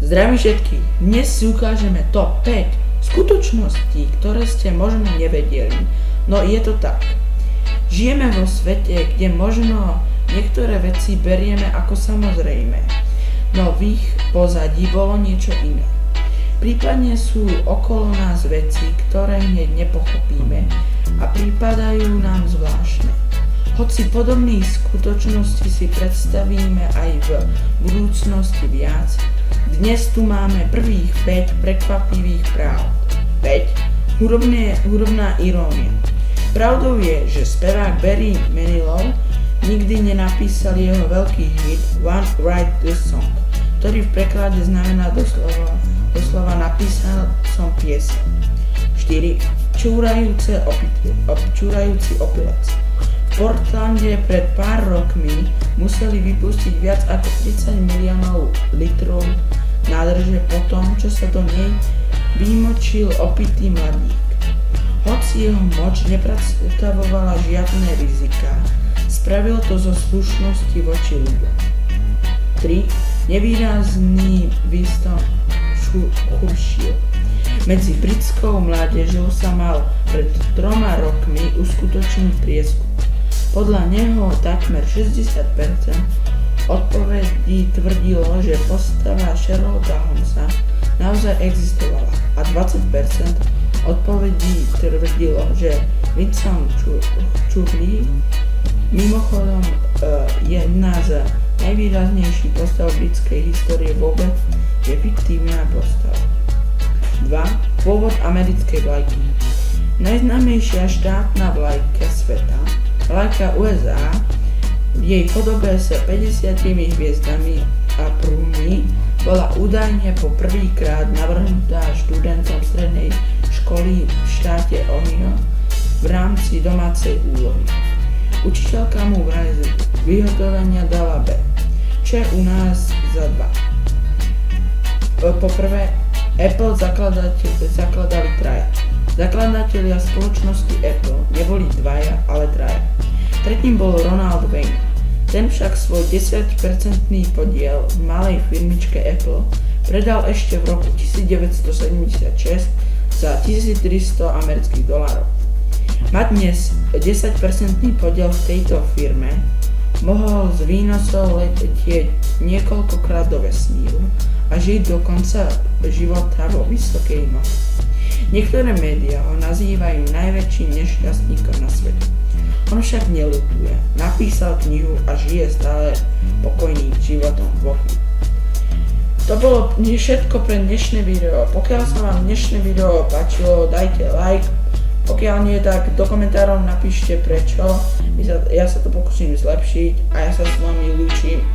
Zdravím všetkých, dnes si ukážeme top 5 skutočností, ktoré ste možno nevedeli, no je to tak. Žijeme vo svete, kde možno niektoré veci berieme ako samozrejme, no v ich pozadí bolo niečo iné. Prípadne sú okolo nás veci, ktoré hneď nepochopíme a prípadajú nám zvláštne. Hoci podobných skutočností si predstavíme aj v budúcnosti viac, dnes tu máme prvých 5 prekvapivých pravd. 5. Hudobná irónia. Pravdou je, že spevák Barry Manilow nikdy nenapísal jeho veľký hit One Write the Song, ktorý v preklade znamená doslova napísal som pieseň. 4. Čúrajúci opilec. V Portlande pred pár rokmi museli vypustiť viac ako 30 miliónov litrov nádrže po tom, čo sa do nej vymočil opitý mladík. Hoci jeho moč nepredstavovala žiadne rizika, spravil to zo slušnosti voči ľuďom. 3. Nevýrazný Winston Churchill. Medzi britskou mládežou sa mal pred 3 rokmi uskutočniť prieskum. Podľa neho takmer 60% odpovedí tvrdilo, že postava Sherlocka Holmesa naozaj existovala a 20% odpovedí tvrdilo, že Winston Churchill mimochodom jedna z najvýraznejších postav britskej histórie vôbec je fiktívna postava. 2. Pôvod americkej vlajky. Najznámejšia štátna vlajka sveta, vlajka USA, v jej podobe s 50 hviezdami a prúhmi bola údajne po prvýkrát navrhnutá študentom strednej školy v štáte Ohio v rámci domácej úlohy. Učiteľka mu vraj z vyhotovenia dala B, čo je u nás za 2. Poprvé, Apple zakladali traja. Zakladatelia spoločnosti Apple neboli dvaja, ale traja. Tretím bol Ronald Wayne. Ten však svoj 10% podiel v malej firmičke Apple predal ešte v roku 1976 za $1300. Mať dnes 10% podiel v tejto firme mohol z výnosov letieť niekoľkokrát do vesmíru a žiť do konca života vo vysokej moci. Niektoré médiá ho nazývajú najväčším nešťastníkom na svete. On však neľutuje, napísal knihu a žije stále pokojným životom v Bohu. To bolo všetko pre dnešné video. Pokiaľ sa vám dnešné video páčilo, dajte like. Pokiaľ nie, tak do komentárov napíšte prečo. Ja sa to pokúsim zlepšiť a ja sa s vami lúčim.